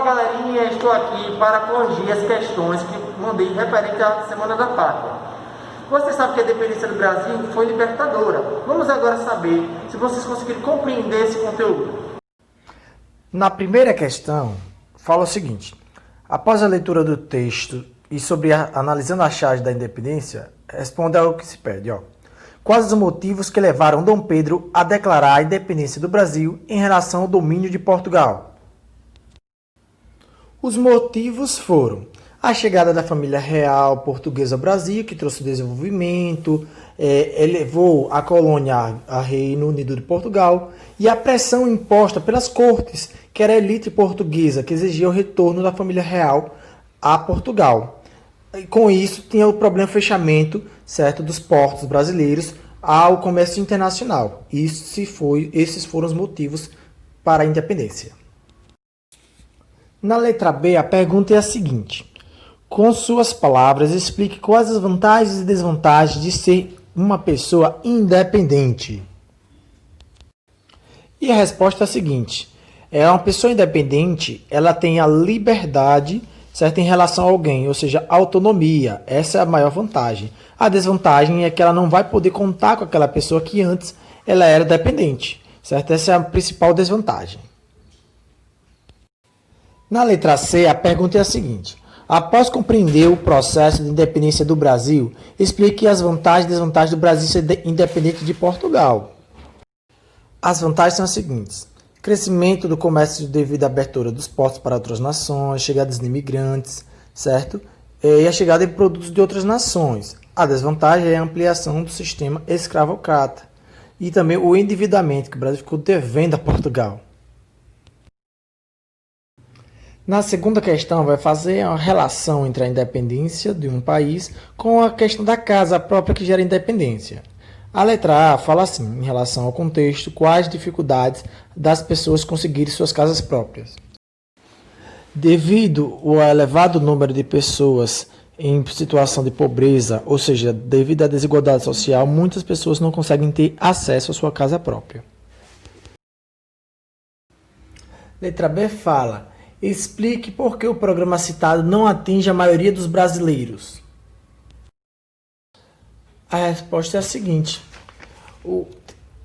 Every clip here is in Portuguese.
galerinha, estou aqui para corrigir as questões que mandei referente à Semana da Pátria. Você sabe que a independência do Brasil foi libertadora. Vamos agora saber se vocês conseguiram compreender esse conteúdo. Na primeira questão, fala o seguinte: após a leitura do texto e analisando as chaves da independência, responde ao que se pede. Quais os motivos que levaram Dom Pedro a declarar a independência do Brasil em relação ao domínio de Portugal? Os motivos foram a chegada da família real portuguesa ao Brasil, que trouxe desenvolvimento, elevou a colônia a Reino Unido de Portugal, e a pressão imposta pelas cortes, que era a elite portuguesa, que exigia o retorno da família real a Portugal. E com isso, tinha o problema do fechamento, certo, dos portos brasileiros ao comércio internacional. Esses foram os motivos para a independência. Na letra B, a pergunta é a seguinte: com suas palavras, explique quais as vantagens e desvantagens de ser uma pessoa independente. E a resposta é a seguinte: uma pessoa independente, ela tem a liberdade, certo, em relação a alguém, ou seja, autonomia. Essa é a maior vantagem. A desvantagem é que ela não vai poder contar com aquela pessoa que antes ela era dependente, certo? Essa é a principal desvantagem. Na letra C, a pergunta é a seguinte: após compreender o processo de independência do Brasil, explique as vantagens e desvantagens do Brasil ser independente de Portugal. As vantagens são as seguintes: crescimento do comércio devido à abertura dos portos para outras nações, chegada de imigrantes, certo? E a chegada de produtos de outras nações. A desvantagem é a ampliação do sistema escravocrata e também o endividamento, que o Brasil ficou devendo a Portugal. Na segunda questão, vai fazer a relação entre a independência de um país com a questão da casa própria que gera independência. A letra A fala assim, em relação ao contexto, quais dificuldades das pessoas conseguirem suas casas próprias. Devido ao elevado número de pessoas em situação de pobreza, ou seja, devido à desigualdade social, muitas pessoas não conseguem ter acesso à sua casa própria. Letra B fala: explique por que o programa citado não atinge a maioria dos brasileiros. A resposta é a seguinte: o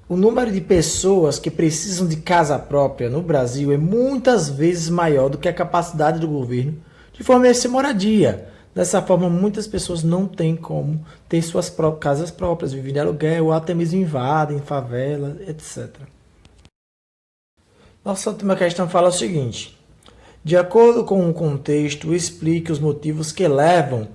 número de pessoas que precisam de casa própria no Brasil é muitas vezes maior do que a capacidade do governo de fornecer moradia. Dessa forma, muitas pessoas não têm como ter suas casas próprias, vivem de aluguel ou até mesmo invadem favelas, etc. Nossa última questão fala o seguinte: de acordo com o contexto, explique os motivos que levam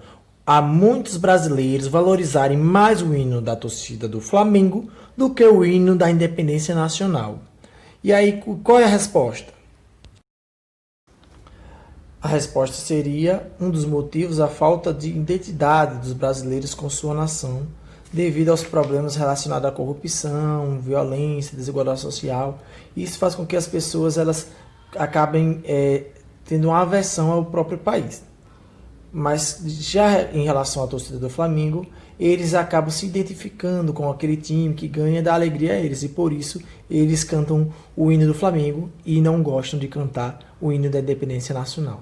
a muitos brasileiros valorizarem mais o hino da torcida do Flamengo do que o hino da independência nacional. E aí, qual é a resposta? A resposta seria: um dos motivos, a falta de identidade dos brasileiros com sua nação, devido aos problemas relacionados à corrupção, violência, desigualdade social. Isso faz com que as pessoas acabem tendo uma aversão ao próprio país. Mas já em relação à torcida do Flamengo, eles acabam se identificando com aquele time que ganha, dá alegria a eles, e por isso eles cantam o hino do Flamengo e não gostam de cantar o hino da independência nacional.